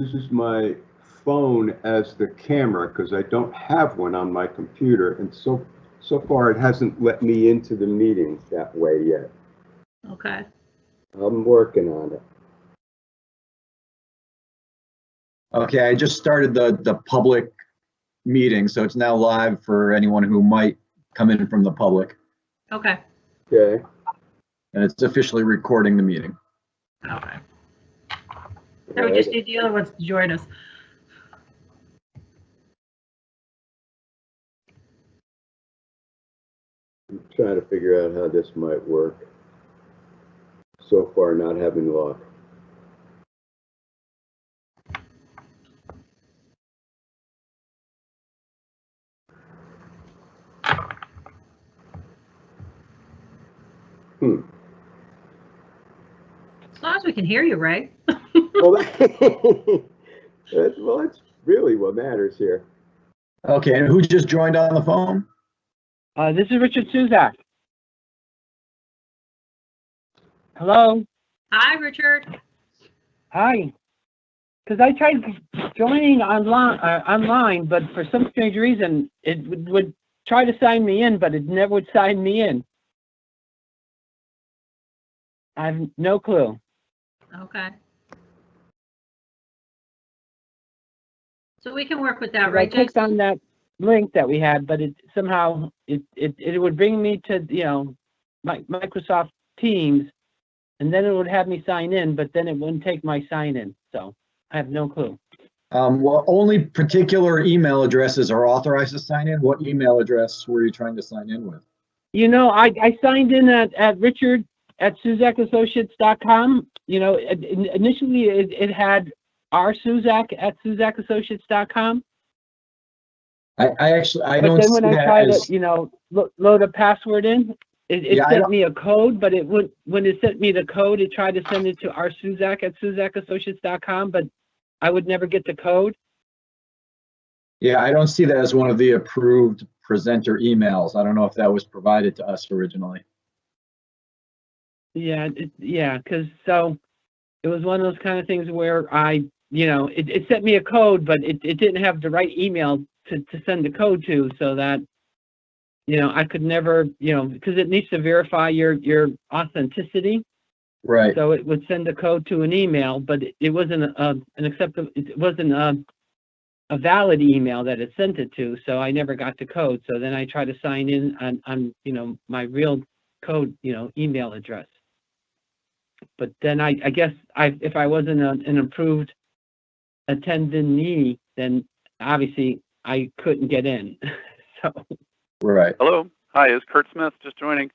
uses my phone as the camera because I don't have one on my computer, and so far it hasn't let me into the meeting that way yet. Okay. I'm working on it. Okay, I just started the public meeting, so it's now live for anyone who might come in from the public, Okay. Okay. and it's officially recording the meeting. Okay. So we just need the other ones to join us. I'm trying to figure out how this might work. So far, not having luck. As long as we can hear you, Ray. Well, that's really what matters here. Okay, and who just joined on the phone? This is Richard Suzak. Hello. Hi, Richard. Hi. Because I tried joining online, but for some strange reason, it would try to sign me in, but it never would sign me in. I have no clue. Okay. So we can work with that, I right, clicked Jason? on that link that we had, but it somehow it would bring me to Microsoft Teams, and then it would have me sign in, but then it wouldn't take my sign in. So I have no clue. Well, only particular email addresses are authorized to sign in. What email address were you trying to sign in with? You know, I signed in at richard@suzacassociates.com. You know, initially it had rsuzak@suzacassociates.com. I But don't then see when I that tried as, to, load a password in, it Yeah, I sent don't- me a code, but when it sent me the code, it tried to send it to rsuzak@suzacassociates.com, but I would never get the code. yeah, I don't see that as one of the approved presenter emails. I don't know if that was provided to us originally. Yeah, because so it was one of those kind of things where it sent me a code, but it didn't have the right email to send the code to, so that, I could never, because it needs to verify your authenticity. Right. So it would send a code to an email, but it wasn't an acceptable, it wasn't a valid email that it sent it to, so I never got the code. So then I tried to sign in on my real code, email address. But then I guess if I wasn't an approved attendee, then obviously I couldn't get in. So. Right. Hello. Hi, it's Kurt Smith just joining.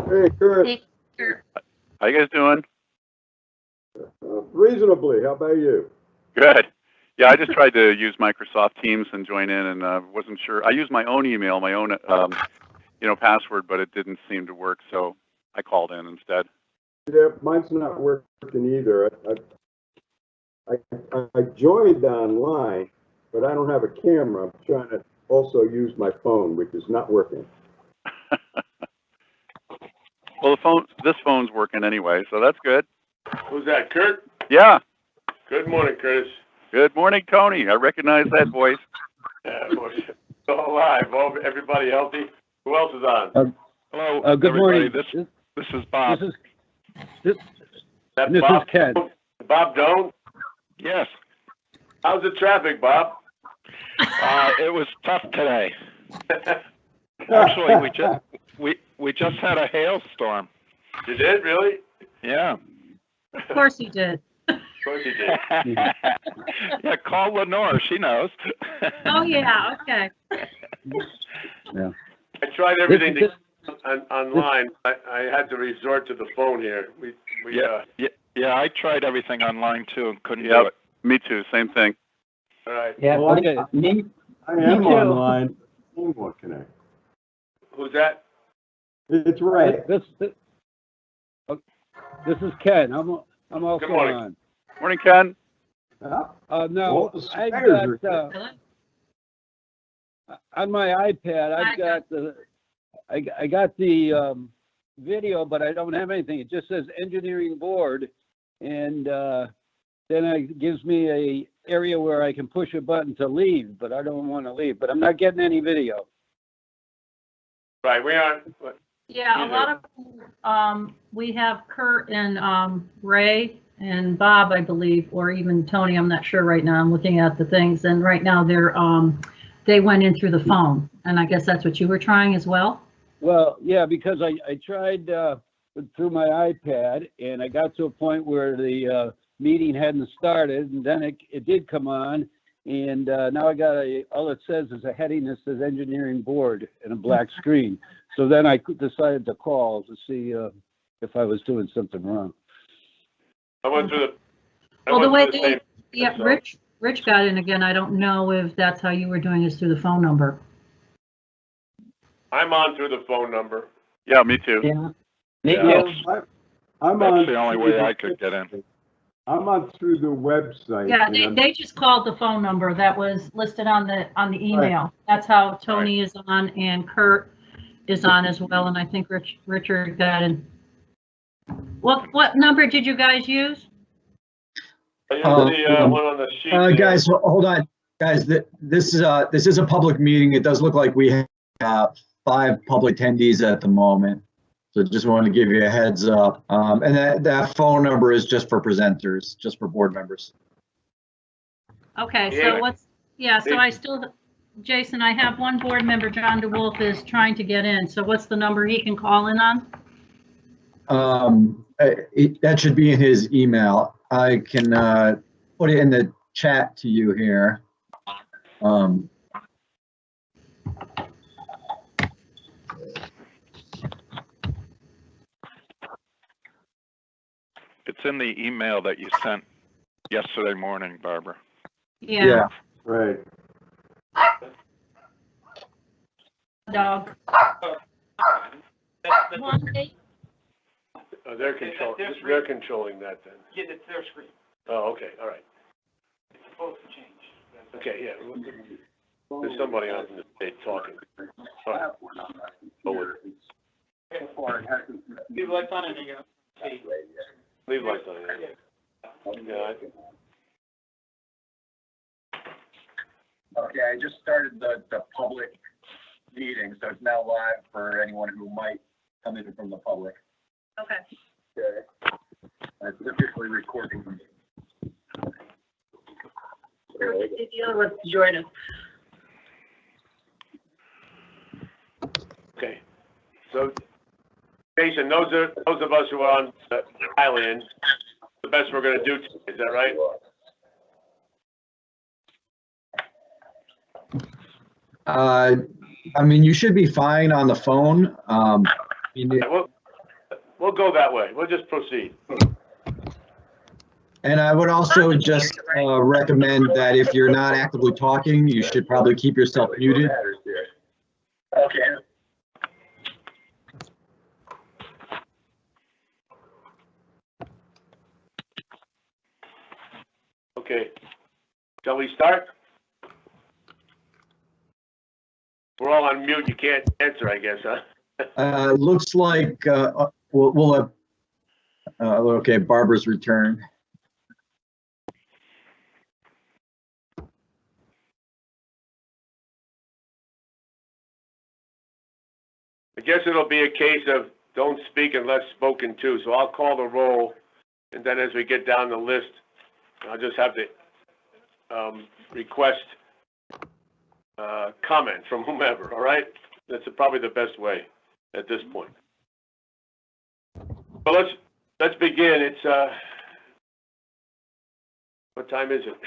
Hey, Kurt. Hey, sure. How you guys doing? Reasonably. How about you? Good. Yeah, I just tried to use Microsoft Teams and join in, and wasn't sure. I used my own email, my own, password, but it didn't seem to work, so I called in instead. Yeah, mine's not working either. I joined online, but I don't have a camera. I'm trying to also use my phone, which is not working. Well, this phone's working anyway, so that's good. Who's that, Kurt? Yeah. Good morning, Curtis. Good morning, Tony. I recognize that voice. Yeah, we're still alive. Oh, everybody healthy? Who else is on? Hello. Good morning. This is Bob. This That is Bob, Ken. Bob Doan? Yes. How's the traffic, Bob? It was tough today. Actually, we just had a hailstorm. You did, really? Yeah. Of course you did. Of course you did. Yeah, call Lenore. She knows. Oh, yeah, okay. Yeah. I tried everything online. I had to resort to the phone here. Yeah, I tried everything online too and couldn't do Yep. it. Me too. Same thing. All right. Yeah, Well, okay. I am too. online. Phone won't connect. Who's that? It's right. This is Ken. I'm also Good morning. on. Morning, Ken. No, Well, the I've spares got Hello? on my iPad. I've got I got the video, but I don't have anything. It just says engineering board, and then it gives me a area where I can push a button to leave, but I don't want to leave. But I'm not getting any video. Right, we aren't, Yeah, a lot of, we have Kurt and, Ray and Bob, I believe, or even Tony, I'm not sure right now. I'm looking at the things, and right now they're, they went in through the phone, and I guess that's what you were trying as well? Well, yeah, because I tried through my iPad, and I got to a point where the meeting hadn't started, and then it did come on, and now I got all it says is a heading that says engineering board and a black screen. So then I decided to call to see if I was doing something wrong. I went through the. Well, the way same- yeah, so- Rich got in again. I don't know if that's how you were doing this through the phone number. I'm on through the phone number. Yeah, me too. Yeah. Me Yeah. too. I'm That's on. the only way I could get in. I'm on through the website. Yeah, and they, I'm- they just called the phone number that was listed on the email. That's how Tony is on and Kurt is on as well, and I think Richard got in. What number did you guys use? I used the one on the sheet there. Guys, hold on. Guys, this is a public meeting. It does look like we have 5 public attendees at the moment. So just wanted to give you a heads up. And that phone number is just for presenters, just for board members. Okay, Yeah. so so I still, Jason, I have one board member, John DeWolf, is trying to get in. So what's the number he can call in on? That should be in his email. I can put it in the chat to you here. It's in the email that you sent yesterday morning, Barbara. Yeah, Right. dog. Oh, they're controlling that then. Yeah, it's their screen. Oh, okay, all right. It's supposed to change. Okay, yeah. There's somebody on the stage talking. All right. Forward. Leave the lights on and you go. See. Leave lights on, yeah. Yeah, I think. Okay, I just started the public meeting, so it's now live for anyone who might come in from the public. Okay. Okay. It's officially recording. Deal with Jordan. Okay. So, Jason, those of us who are on the island, the best we're gonna do, is that right? I mean, you should be fine on the phone. We'll go that way. We'll just proceed. And I would also just recommend that if you're not actively talking, you should probably keep yourself muted. Okay. Okay. Shall we start? We're all on mute. You can't answer, I guess, huh? Looks like we'll have, okay, Barbara's returned. I guess it'll be a case of don't speak unless spoken to. So I'll call the roll, and then as we get down the list, I'll just have to request comment from whomever, all right? That's probably the best way at this point. But let's begin. It's what time is it?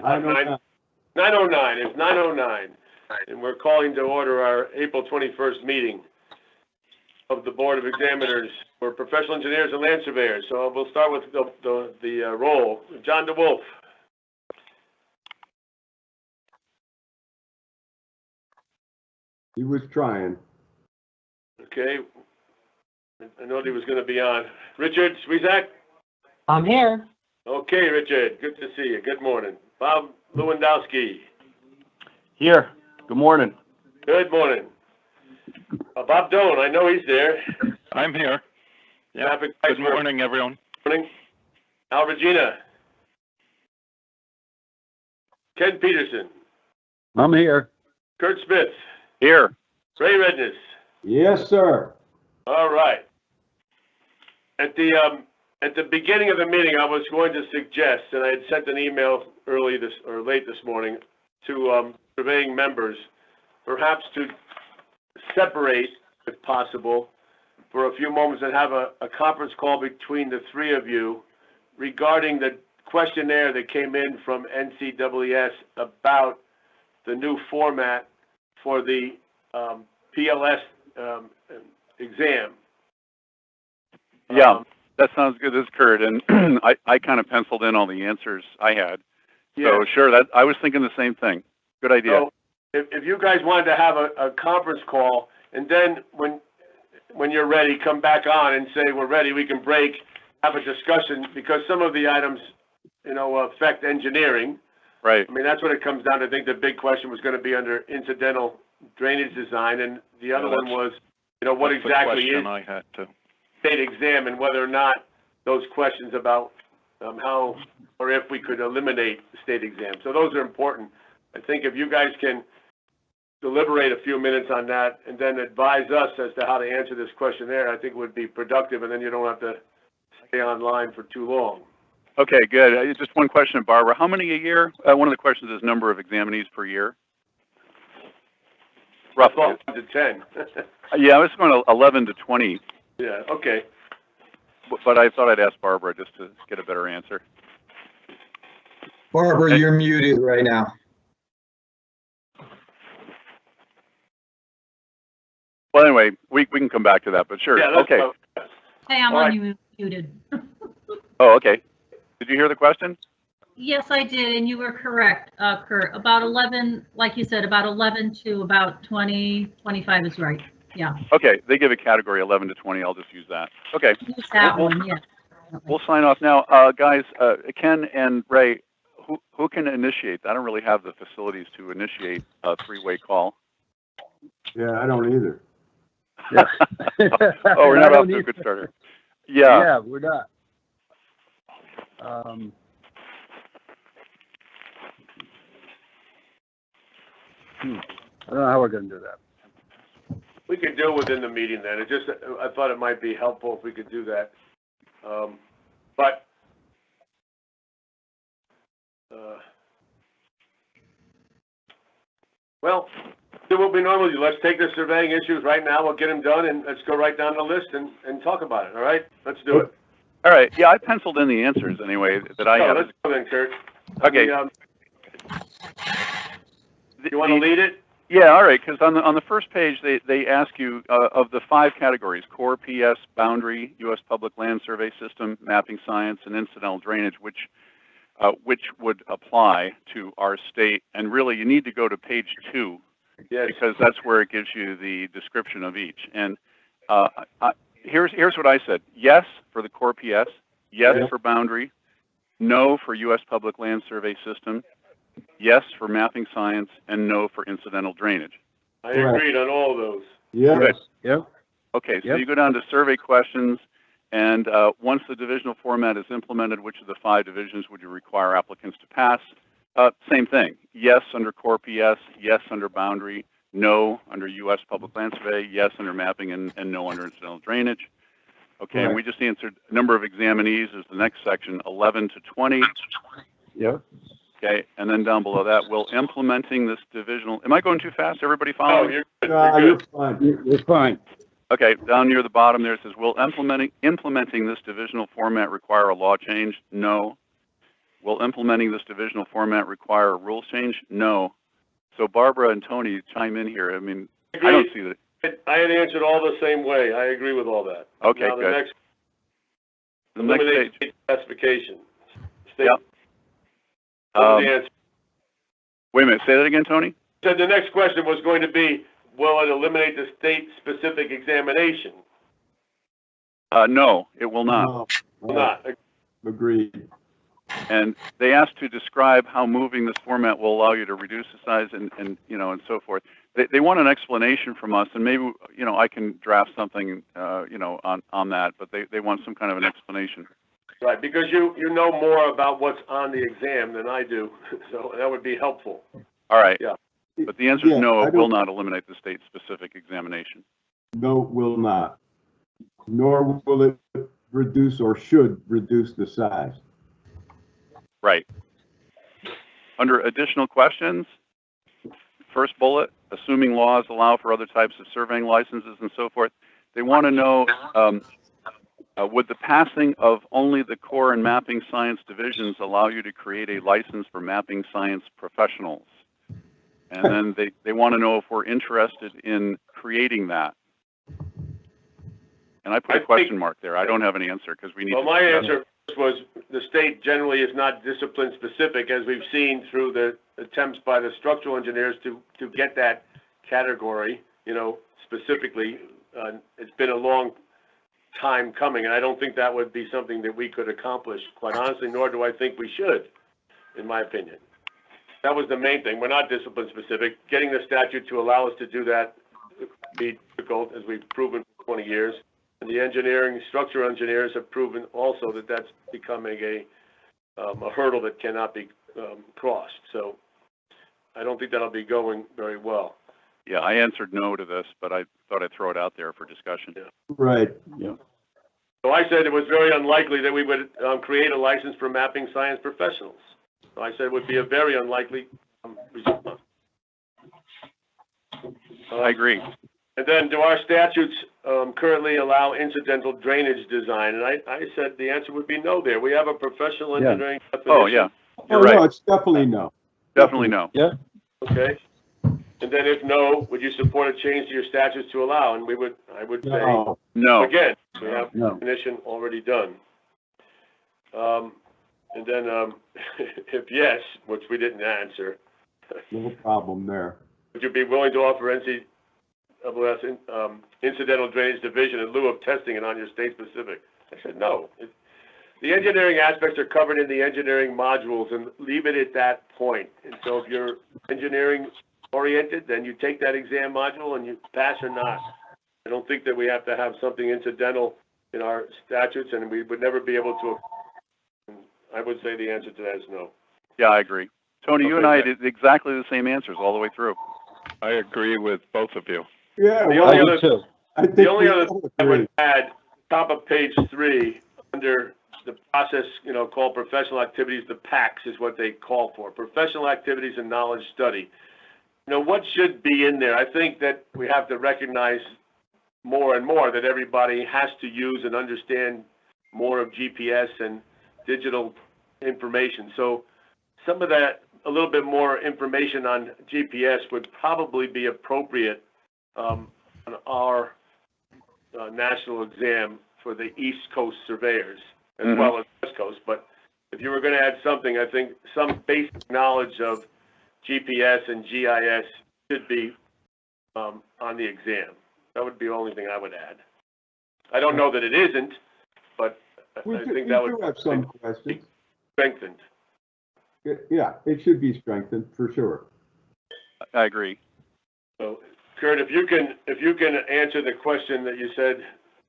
9:09. It's 9:09, and we're calling to order our April 21st meeting of the Board of Examiners for Professional Engineers and Land Surveyors. So we'll start with the roll. John DeWolf. He was trying. Okay. I know he was going to be on. Richard Swizak? I'm here. Okay, Richard. Good to see you. Good morning. Bob Lewandowski? Here. Good morning. Good morning. Bob Doan, I know he's there. I'm here. Yeah. Traffic Good expert. morning, everyone. Morning. Al Regina? Ken Peterson, I'm here. Kurt Smith, Here. Ray Redness. Yes, sir. All right. At the beginning of the meeting, I was going to suggest, and I had sent an email late this morning to surveying members, perhaps to separate, if possible, for a few moments and have a conference call between the three of you regarding the questionnaire that came in from NCWS about the new format for the PLS exam. Yeah, that sounds good. This is Kurt, and I kind of penciled in all the answers I had. So sure, that I was thinking the same thing. Good idea. So if you guys wanted to have a conference call, and then when you're ready, come back on and say we're ready, we can break, have a discussion, because some of the items, affect engineering. Right. I mean, that's what it comes down to. I think the big question was going to be under incidental drainage design, and the other one was, what exactly is I had to. state exam, and whether or not those questions about how or if we could eliminate the state exam. So those are important. I think if you guys can deliberate a few minutes on that and then advise us as to how to answer this questionnaire, I think it would be productive, and then you don't have to stay online for too long. Okay, good. Just one question, Barbara. How many a year? One of the questions is number of examinees per year. Roughly. 12 to 10. Yeah, I was going 11 to 20. Yeah, okay. But I thought I'd ask Barbara just to get a better answer. Barbara, you're muted right now. Well, anyway, we can come back to that, but sure. Yeah, that's okay. Hey, I'm All right. unmuted. Oh, okay. Did you hear the question? Yes, I did, and you were correct, Kurt. About 11, like you said, about 11 to about 20, 25 is right. Yeah. Okay, they give a category 11 to 20. I'll just use that. Okay. Use that one, yeah. We'll sign off now. Guys, Ken and Ray, who can initiate? I don't really have the facilities to initiate a three-way call. Yeah, I don't either. Yeah. Oh, we're not off to a good starter. Yeah. Yeah, we're not. I don't know how we're gonna do that. We could do it within the meeting then. I thought it might be helpful if we could do that. But well, do what we normally do. Let's take the surveying issues right now. We'll get them done, and let's go right down the list and talk about it. All right? Let's do it. All right. Yeah, I penciled in the answers anyway that I had. Let's go then, Kurt. Okay. You want to lead it? Yeah, all right, because on the first page, they ask you, of the 5 categories, core, PS, boundary, U.S. Public Land Survey System, mapping science, and incidental drainage, which would apply to our state. And really, you need to go to page 2, yes, because that's where it gives you the description of each. And here's what I said. Yes for the core PS, yes for boundary, no for U.S. Public Land Survey System, yes for mapping science, and no for incidental drainage. I agreed on all of those. Yes. Yep. Okay, so Yep. you go down to survey questions, and once the divisional format is implemented, which of the 5 divisions would you require applicants to pass? Same thing. Yes under core PS, yes under boundary, no under U.S. Public Land Survey, yes under mapping, and no under incidental drainage. Okay, and we just answered number of examinees is the next section, 11 to 20. Yep. Okay, and then down below that, will implementing this divisional, am I going too fast? Everybody Oh, following? you're good. You're You're good. fine. You're fine. Okay, down near the bottom there it says, will implementing this divisional format require a law change? No. Will implementing this divisional format require a rules change? No. So Barbara and Tony, chime in here. I mean, I don't see that. I had answered all the same way. I agree with all that. Okay, Now, good. The next eliminate page. state specification. State, Yep. what was the answer? Wait a minute, say that again, Tony? So the next question was going to be, will it eliminate the state-specific examination? No, it will not. No. Will not. Agreed. And they asked to describe how moving this format will allow you to reduce the size and and so forth. They want an explanation from us, and maybe, I can draft something, on that, but they want some kind of an explanation. Right, because you know more about what's on the exam than I do, so that would be helpful. All right. Yeah. But the answer is Yeah, no, I it will don't- not eliminate the state-specific examination. No, it will not. Nor will it reduce or should reduce the size. Right. Under additional questions, first bullet, assuming laws allow for other types of surveying licenses and so forth, they want to know, would the passing of only the core and mapping science divisions allow you to create a license for mapping science professionals? And then they want to know if we're interested in creating that. And I put a question mark there. I don't have an answer because we need Well, to. my answer was the state generally is not discipline specific, as we've seen through the attempts by the structural engineers to get that category, you know, specifically. It's been a long time coming, and I don't think that would be something that we could accomplish, quite honestly, nor do I think we should, in my opinion. That was the main thing. We're not discipline specific. Getting the statute to allow us to do that would be difficult, as we've proven for 20 years. And the engineering, structural engineers have proven also that that's becoming a hurdle that cannot be crossed. So I don't think that'll be going very well. Yeah, I answered no to this, but I thought I'd throw it out there for discussion. Yeah. Right. Yeah. So I said it was very unlikely that we would create a license for mapping science professionals. So I said it would be a very unlikely response. I agree. And then, do our statutes currently allow incidental drainage design? And I said the answer would be no there. We have a professional engineering definition. Oh, yeah. You're Oh, right. no, it's definitely no. Definitely no. Yeah. Okay. And then if no, would you support a change to your statutes to allow? And I would say, No. No. again, we have No. definition already done. And then if yes, which we didn't answer, No problem there. would you be willing to offer incidental drainage division in lieu of testing it on your state specific? I said no. The engineering aspects are covered in the engineering modules, and leave it at that point. And so if you're engineering oriented, then you take that exam module and you pass or not. I don't think that we have to have something incidental in our statutes, and we would never be able to. I would say the answer to that is no. Yeah, I agree. Tony, you Okay, and I good. did exactly the same answers all the way through. I agree with both of you. Yeah, The well, only I other- do too. I think The only we other all thing I agree. would add, top of page 3, under the process, called professional activities, the PACs is what they call for, professional activities and knowledge study. What should be in there? I think that we have to recognize more and more that everybody has to use and understand more of GPS and digital information. So some of that, a little bit more information on GPS would probably be appropriate on our national exam for the East Coast surveyors as well as West Coast. But if you were going to add something, I think some basic knowledge of GPS and GIS should be on the exam. That would be the only thing I would add. I don't know that it isn't, but We I do, think we that do would have some be questions. strengthened. Yeah, it should be strengthened for sure. I agree. So, Kurt, if you can answer the question that you said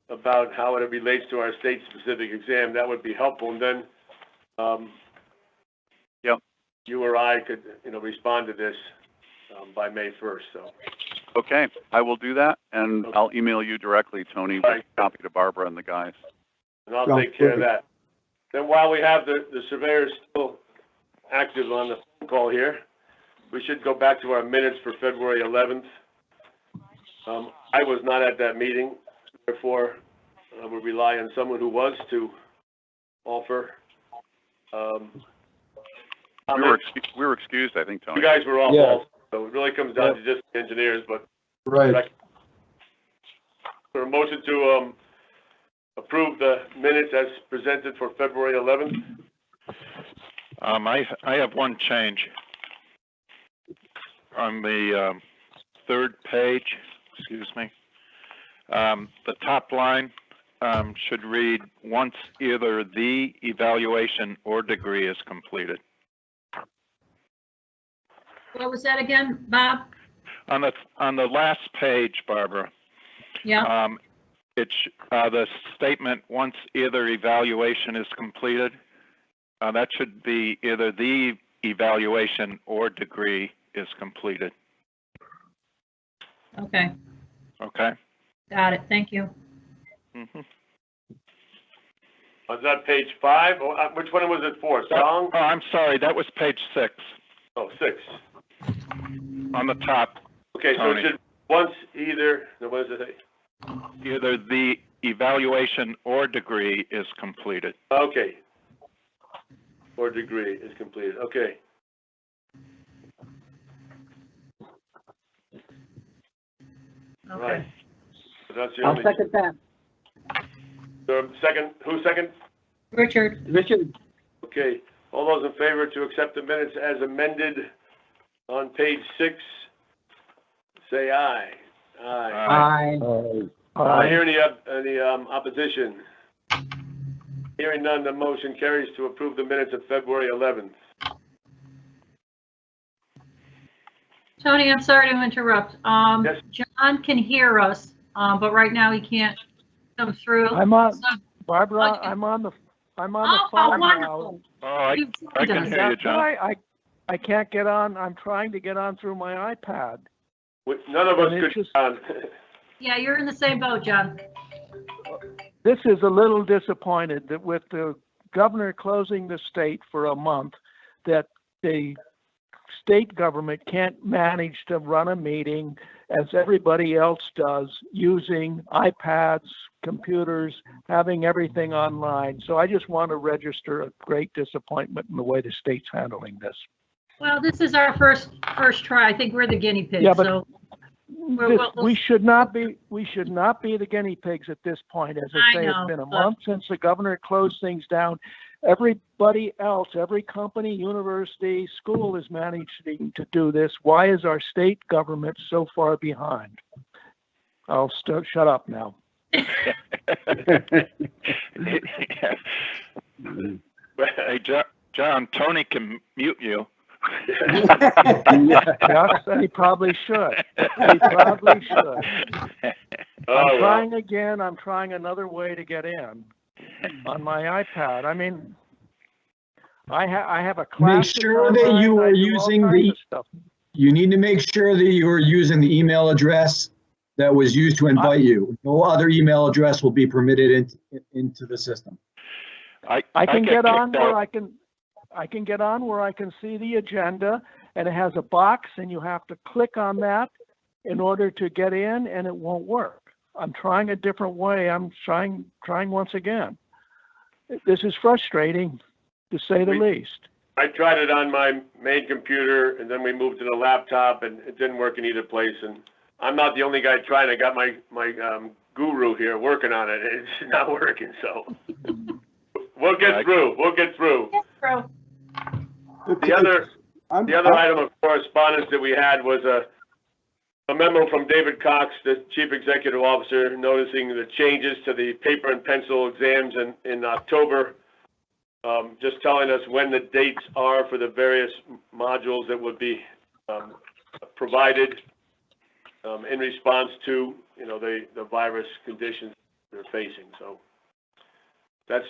about how it relates to our state-specific exam, that would be helpful. And then, Yep. you or I could, respond to this by May 1st. So, Okay, I will do that, and Okay. I'll email you directly, Tony, with Right. a copy to Barbara and the guys. and I'll Sounds take care of perfect. that. Then, while we have the surveyors still active on the phone call here, we should go back to our minutes for February 11th. I was not at that meeting, therefore, I would rely on someone who was to offer. We were excused, I think, Tony. You guys were off Yeah. also, so it really comes down to just the engineers, but Right. for a motion to approve the minutes as presented for February 11th. I have one change. On the third page, excuse me, the top line should read, once either the evaluation or degree is completed. What was that again, Bob? On the last page, Barbara, Yeah, the statement, once either evaluation is completed, that should be either the evaluation or degree is completed. Okay, Okay? got it. Thank you. Mhm. Was that page 5? Or, which one was it for? Song? Oh, I'm sorry, that was page 6 Oh, 6. on the top. Okay, so it Tony. should, once either, no, what does it say? Either the evaluation or degree is completed. Okay. Or degree is completed, okay. Okay. Right. So that's the I'll only, second that. so second, who's second? Richard, Richard, Okay, all those in favor to accept the minutes as amended on page 6, say aye. Aye. aye. Hear any opposition? Hearing none, the motion carries to approve the minutes of February 11th. Tony, I'm sorry to interrupt. Yes. John can hear us, but right now he can't come through. I'm on, So- Barbara, Okay. I'm on the Oh, phone now. wonderful. Oh, I You've can joined us. hear you, That's John. why I can't get on. I'm trying to get on through my iPad. None of us And it's could, just- Yeah, you're in the same boat, John. This is a little disappointed that with the governor closing the state for a month, that the state government can't manage to run a meeting as everybody else does, using iPads, computers, having everything online. So I just want to register a great disappointment in the way the state's handling this. Well, this is our first try. I think we're the guinea pigs, Yeah, but so. We should not be the guinea pigs at this point. As I say, know, it's been a but- month since the governor closed things down. Everybody else, every company, university, school is managing to do this. Why is our state government so far behind? I'll shut up now. Hey, John, Tony can mute you. Yes, he probably should. He probably should. oh, I'm well. trying again. I'm trying another way to get in on my iPad. I mean, I have a class. sure that you are using the- stuff. You need to make sure that you are using the email address that was used to invite you. No other email address will be permitted into the system. I can get on kicked where out. I can get on where I can see the agenda, and it has a box, and you have to click on that in order to get in, and it won't work. I'm trying a different way. I'm trying once again. This is frustrating, to say the least. I tried it on my main computer, and then we moved to the laptop, and it didn't work in either place. And I'm not the only guy trying. I got my guru here working on it. It's not working, so we'll get through. We'll get through. Yes, bro. The other item of correspondence that we had was a memo from David Cox, the Chief Executive Officer, noticing the changes to the paper and pencil exams in October. Just telling us when the dates are for the various modules that would be provided in response to, the virus conditions they're facing. So that's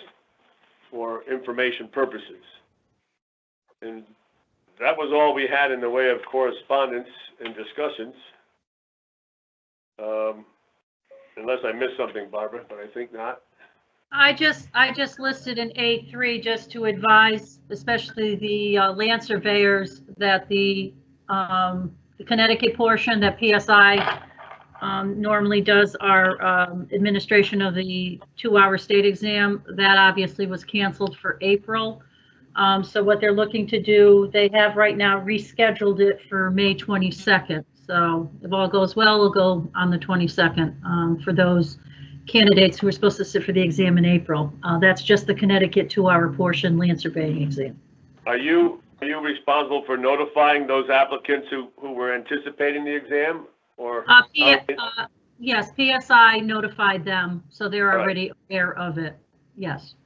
for information purposes. And that was all we had in the way of correspondence and discussions. Unless I missed something, Barbara, but I think not. I just listed in 8.3 just to advise, especially the land surveyors, that the Connecticut portion that PSI normally does our administration of the 2-hour state exam, that obviously was canceled for April. So what they're looking to do, they have right now rescheduled it for May 22nd. So if all goes well, we'll go on the 22nd for those candidates who are supposed to sit for the exam in April. That's just the Connecticut 2-hour portion land surveying exam. Are you responsible for notifying those applicants who were anticipating the exam, or? Yes, PSI notified them, so they're Right. already aware of it. Yes.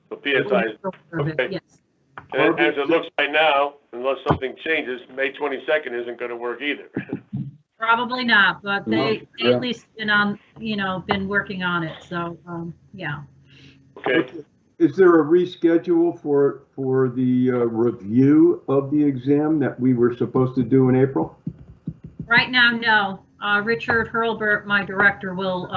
So PSI is, okay. Yes. And as it looks right now, unless something changes, May 22nd isn't going to work either. Probably not, but they Yeah. at least been working on it, so, yeah. Okay, Is there a reschedule for the review of the exam that we were supposed to do in April? Right now, no. Richard Hurlbert, my director, will,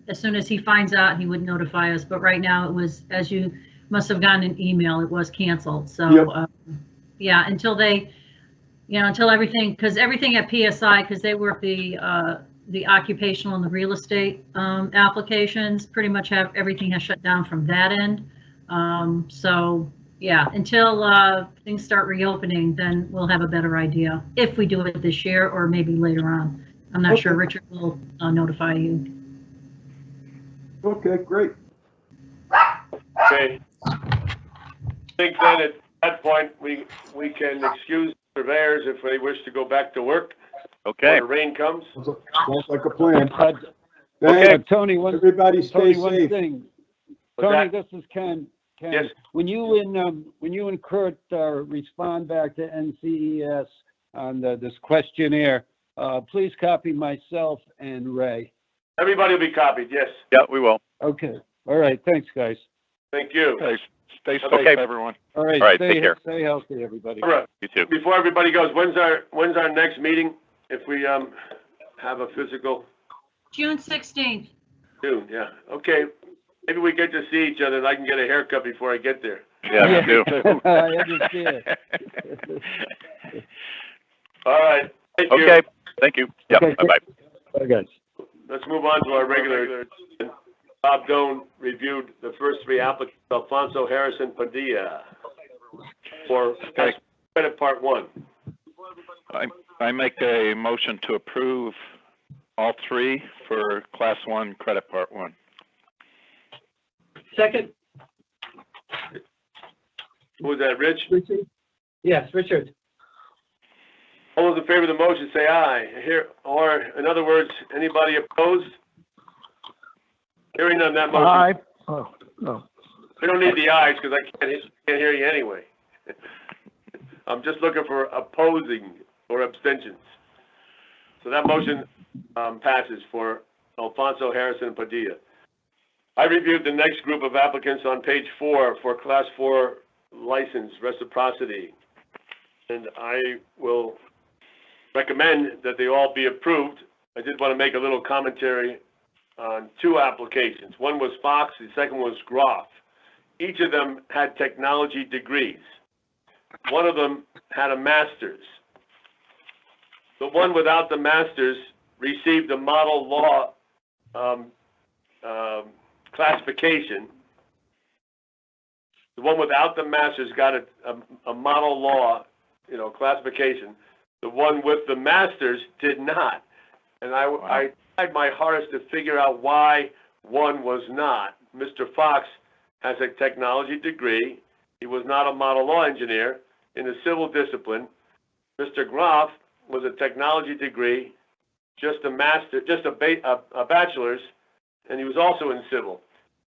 as soon as he finds out, he would notify us, but right now it was, as you must have gotten an email, it was canceled, so, Yep. yeah, until they, until everything, because everything at PSI, because they work the occupational and the real estate applications, pretty much everything has shut down from that end. So, yeah, until things start reopening, then we'll have a better idea if we do it this year or maybe later on. I'm not sure. Richard will notify you. Okay, great. okay. I think then at that point, we can excuse surveyors if they wish to go back to work. Okay. When the rain comes. Sounds like a plan. Okay. Thanks, Tony, everybody stay Tony, one safe. thing. What's Tony, that? this is Ken. Yes. When you and Kurt respond back to NCES on this questionnaire, please copy myself and Ray. Everybody will be copied, yes. Yeah, we will. Okay. All right. Thanks, guys. Thank you. Okay, stay safe, Okay. everyone. All right. All right, take care. Stay healthy, everybody. All right. You too. Before everybody goes, when's our next meeting? If we have a physical? June 16th. June, yeah. Okay. Maybe we get to see each other and I can get a haircut before I get there. Yeah, me too. I understand. All right. Thank you. Okay, thank you. Yep, Okay. bye-bye. Bye, guys. Let's move on to our regular. Bob Doan reviewed the first three applicants, Alfonso Harrison Padilla, for credit part one. I make a motion to approve all three for Class 1 Credit Part 1. Second, Who was that, Rich? Richard? Yes, Richard. All those in favor of the motion, say aye. Here, or in other words, anybody opposed? Hearing none, that motion. Aye. Oh, no. We don't need the ayes because I can't hear you anyway. I'm just looking for opposing or abstentions. So that motion passes for Alfonso Harrison Padilla. I reviewed the next group of applicants on page 4 for Class 4 license reciprocity, and I will recommend that they all be approved. I did want to make a little commentary on two applications. One was Fox, the second was Groff. Each of them had technology degrees. One of them had a master's. The one without the master's received a model law classification. The one without the master's got a model law, classification. The one with the master's did not. And I tried my hardest to figure out why one was not. Mr. Fox has a technology degree. He was not a model law engineer in a civil discipline. Mr. Groff was a technology degree, just a bachelor's, and he was also in civil.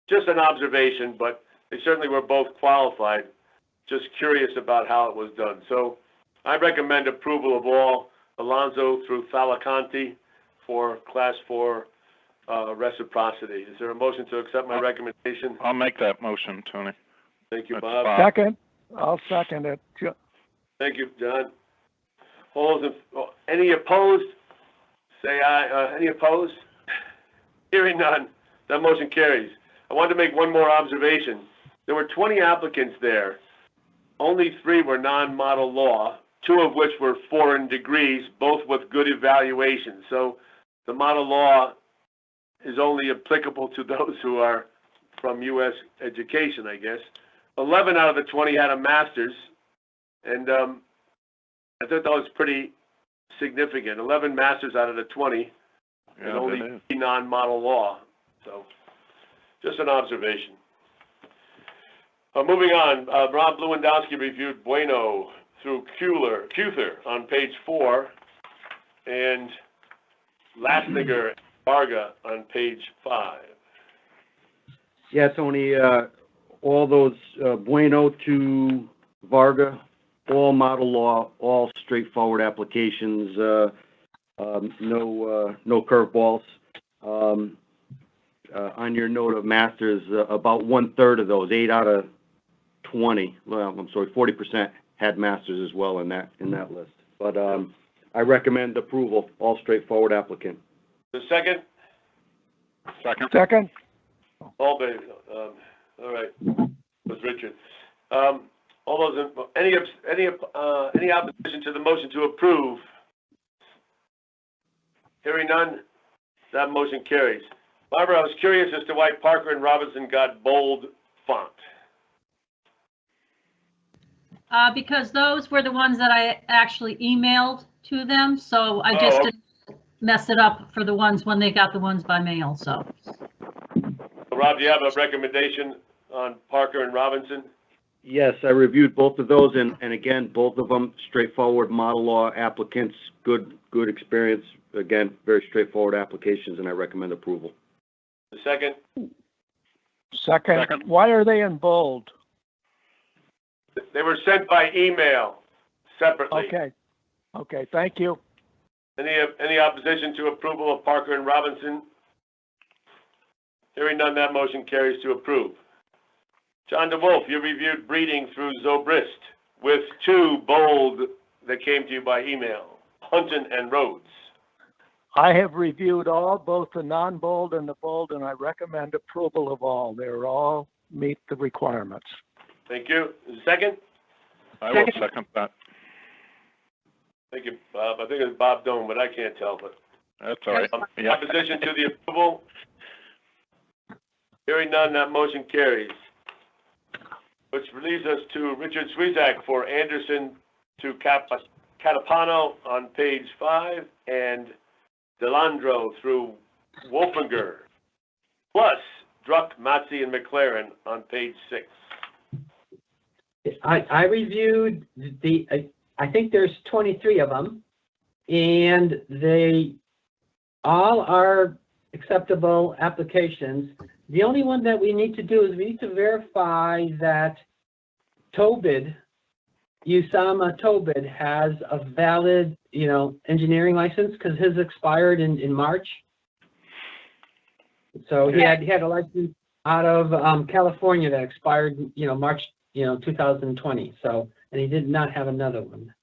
Just an observation, but they certainly were both qualified. Just curious about how it was done. So I recommend approval of all, Alonzo through Falaconti, for Class 4 reciprocity. Is there a motion to accept my recommendation? I'll make that motion, Tony. Thank you, That's Bob. Bob. Second. I'll second it. Thank you, John. Any opposed? Say aye. Any opposed? Hearing none, that motion carries. I wanted to make one more observation. There were 20 applicants there. Only 3 were non-model law, 2 of which were foreign degrees, both with good evaluations. So the model law is only applicable to those who are from U.S. education, I guess. 11 out of the 20 had a master's, and I thought that was pretty significant. 11 masters out of the 20, and only 3 non-model law. So just an observation. Moving on, Rob Lewandowski reviewed Bueno through Cuther on page 4, and Lastniger Varga on page 5. Yeah, Tony, all those Bueno to Varga, all model law, all straightforward applications. no curveballs. On your note of masters, about 1/3 of those, 8 out of 20, well, I'm sorry, 40% had masters as well in that list. But I recommend approval, all straightforward applicant. The second? Second? All baby. All right. Was Richard. All those, any opposition to the motion to approve? Hearing none, that motion carries. Barbara, I was curious as to why Parker and Robinson got bold font. Because those were the ones that I actually emailed to them, so I just didn't mess it up for the ones when they got the ones by mail, so. Rob, do you have a recommendation on Parker and Robinson? Yes, I reviewed both of those, and again, both of them straightforward model law applicants, good experience. Again, very straightforward applications, and I recommend approval. The second? Second. Why are they in bold? They were sent by email separately. Okay, thank you. Any opposition to approval of Parker and Robinson? Hearing none, that motion carries to approve. John DeWolf, you reviewed breeding through Zobrist with 2 bold that came to you by email, Hunton and Rhodes. I have reviewed all, both the non-bold and the bold, and I recommend approval of all. They're all meet the requirements. Thank you. Second? I will second that. Thank you, Bob. I think it's Bob Doan, but I can't tell. But That's all right. Yeah. opposition to the approval? Hearing none, that motion carries. Which leads us to Richard Swizak for Anderson to Catapano on page 5 and Delandro through Wolfinger, plus Druck, Matzi, and McLaren on page 6. I reviewed I think there's 23 of them, and they all are acceptable applications. The only one that we need to do is we need to verify that Tobid, Usama Tobid, has a valid, engineering license, because his expired in March. So he had a license out of California that expired, March, 2020. So, and he did not have another one.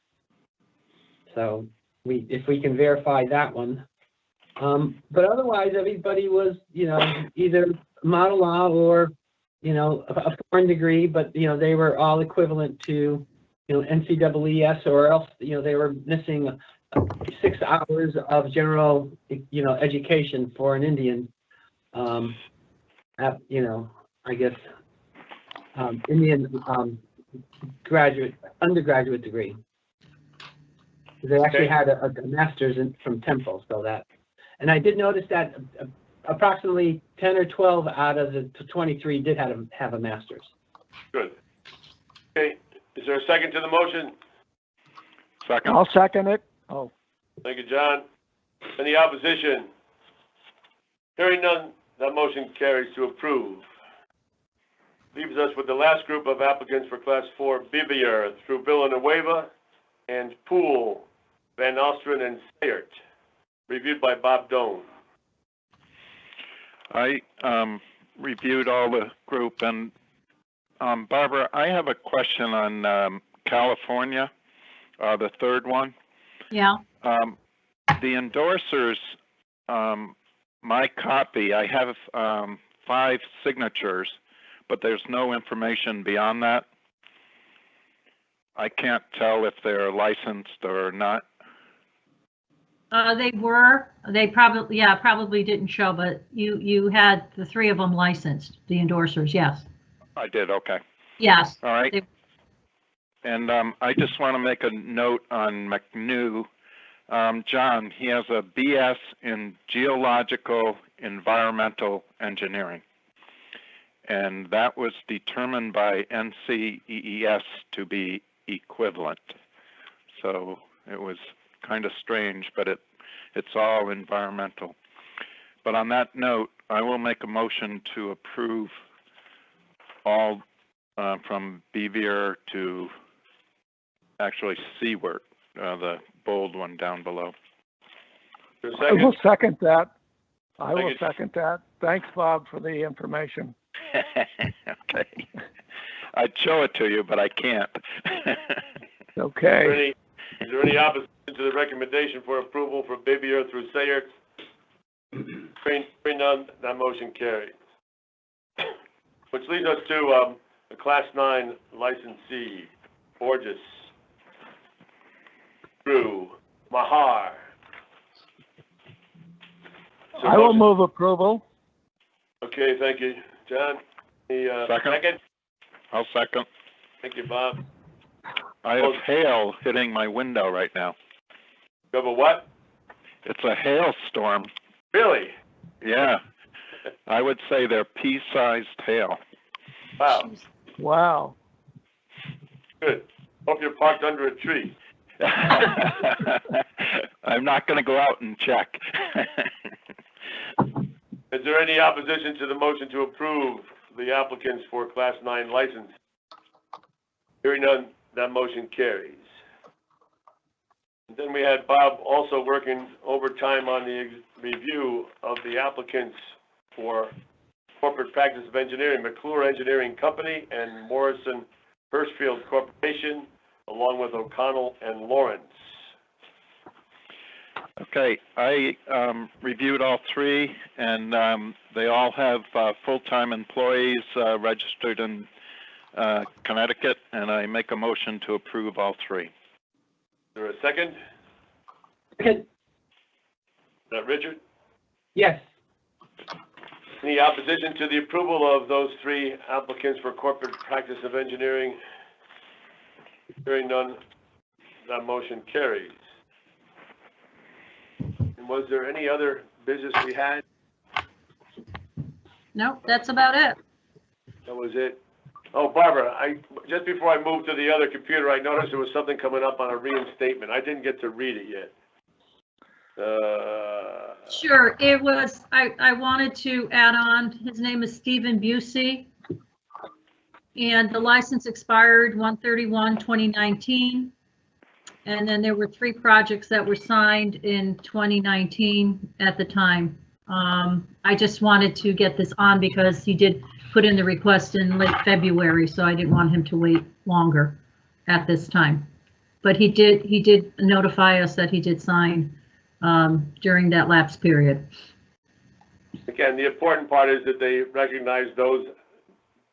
So if we can verify that one. But otherwise, everybody was, either model law or, a foreign degree, but, they were all equivalent to, NCEES, or else, they were missing 6 hours of general, education for an Indian, I guess, Indian undergraduate degree. They actually had a master's from Temple, so that. And I did notice that approximately 10 or 12 out of the 23 did have a master's. Good. Okay. Is there a second to the motion? Second. I'll second it. Oh. Thank you, John. Any opposition? Hearing none, that motion carries to approve. Leaves us with the last group of applicants for Class 4 Bivier through Villanueva and Poole, Van Ostren, and Sayert, reviewed by Bob Doan. I reviewed all the group, and Barbara, I have a question on California, the third one. Yeah. The endorsers, my copy, I have 5 signatures, but there's no information beyond that. I can't tell if they're licensed or not. They were. They probably didn't show, but you had the 3 of them licensed, the endorsers, yes. I did, okay. Yes. All right. And I just want to make a note on McNew. John, he has a BS in geological environmental engineering. And that was determined by NCEES to be equivalent. So it was kind of strange, but it's all environmental. But on that note, I will make a motion to approve all from Bevier to actually Seward, the bold one down below. Is there a I second? will second that. I will Second. second that. Thanks, Bob, for the information. Okay. I'd show it to you, but I can't. Okay. Is there any opposition to the recommendation for approval for Bibier through Sayer? Hearing none, that motion carries. Which leads us to the Class 9 licensee, Borges, Drew, Mahar. Is there a I will motion? move approval. Okay, thank you. John, the second? I'll second. Thank you, Bob. I have hail hitting my window right now. You have a what? It's a hailstorm. Really? Yeah. I would say they're pea-sized hail. Wow, Wow. good. Hope you're parked under a tree. I'm not going to go out and check. Is there any opposition to the motion to approve the applicants for Class 9 license? Hearing none, that motion carries. And then we had Bob also working overtime on the review of the applicants for corporate practice of engineering, McClure Engineering Company and Morrison Hirschfield Corporation, along with O'Connell and Lawrence. Okay, I reviewed all three, and they all have full-time employees registered in Connecticut, and I make a motion to approve all three. Is there a second? Second. Is that Richard? Yes. Any opposition to the approval of those three applicants for corporate practice of engineering? Hearing none, that motion carries. And was there any other business we had? No, that's about it. That was it. Oh, Barbara, just before I moved to the other computer, I noticed there was something coming up on a reinstatement. I didn't get to read it yet. Sure, it was, I wanted to add on, his name is Stephen Busey. And the license expired 1/31/2019. And then there were 3 projects that were signed in 2019 at the time. I just wanted to get this on because he did put in the request in late February, so I didn't want him to wait longer at this time. But he did notify us that he did sign during that lapse period. Again, the important part is that they recognize those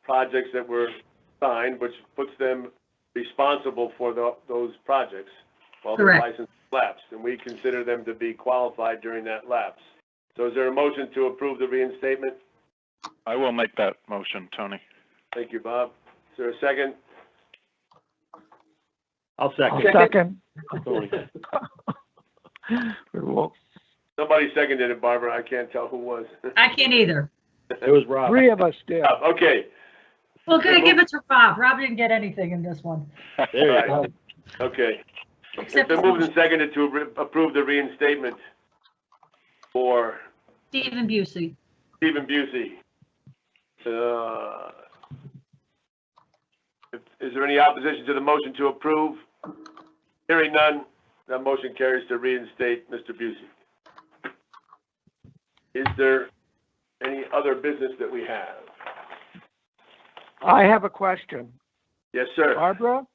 projects that were signed, which puts them responsible for those projects while their Correct. license lapsed, and we consider them to be qualified during that lapse. So is there a motion to approve the reinstatement? I will make that motion, Tony. Thank you, Bob. Is there a second? I'll I'll second. second. Well, Somebody seconded it, Barbara. I can't tell who was. I can't either. It was Rob. 3 of us did. Okay. Well, good, give it to Rob. Rob didn't get anything in this one. There you go. Okay. It's Except been moved and seconded to approve the reinstatement for Stephen Busey. Stephen Busey. Is there any opposition to the motion to approve? Hearing none, that motion carries to reinstate Mr. Busey. Is there any other business that we have? I have a question. Yes, sir. Barbara,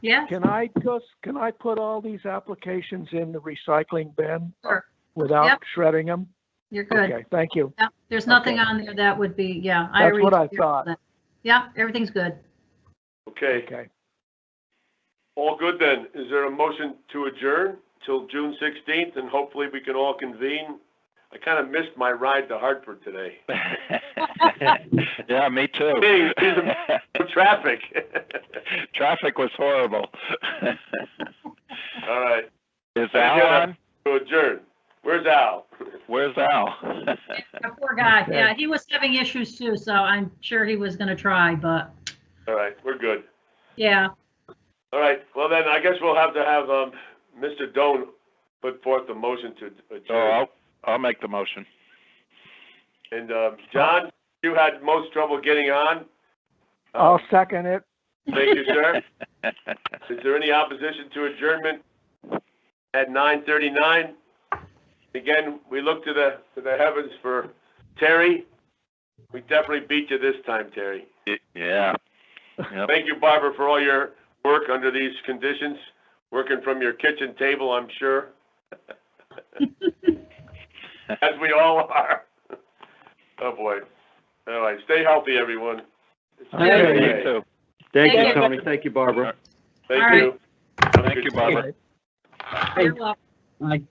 Yes? can I put all these applications in the recycling bin Sure. without Yep. shredding them? You're good. Okay, thank you. Yeah, there's nothing Okay. on there that would be, yeah. That's already what I took care of thought. that. Yeah, everything's good. Okay, Okay. all good then. Is there a motion to adjourn till June 16th, and hopefully we can all convene? I kind of missed my ride to Hartford today. Yeah, me too. Hey, traffic. Traffic was horrible. All right, Is Al on? to adjourn. Where's Al? Where's Al? That poor guy. Yeah, he was having issues too, so I'm sure he was gonna try, but All right, we're good. yeah. All right, well then, I guess we'll have to have Mr. Doan put forth the motion to adjourn. Oh, I'll make the motion. And John, you had most trouble getting on. I'll second it. Thank you, sir. Is there any opposition to adjournment at 9:39? Again, we look to the heavens for Terry. We definitely beat you this time, Terry. Yeah. Yep. Thank you, Barbara, for all your work under these conditions, working from your kitchen table, I'm sure. As we all are. Oh, boy. All right, stay healthy, everyone. Yeah, you too. Thank Thank you, you. Tony. Thank you, Barbara. Thank All you. Have a Thank good you, day. Barbara. You're welcome. Bye.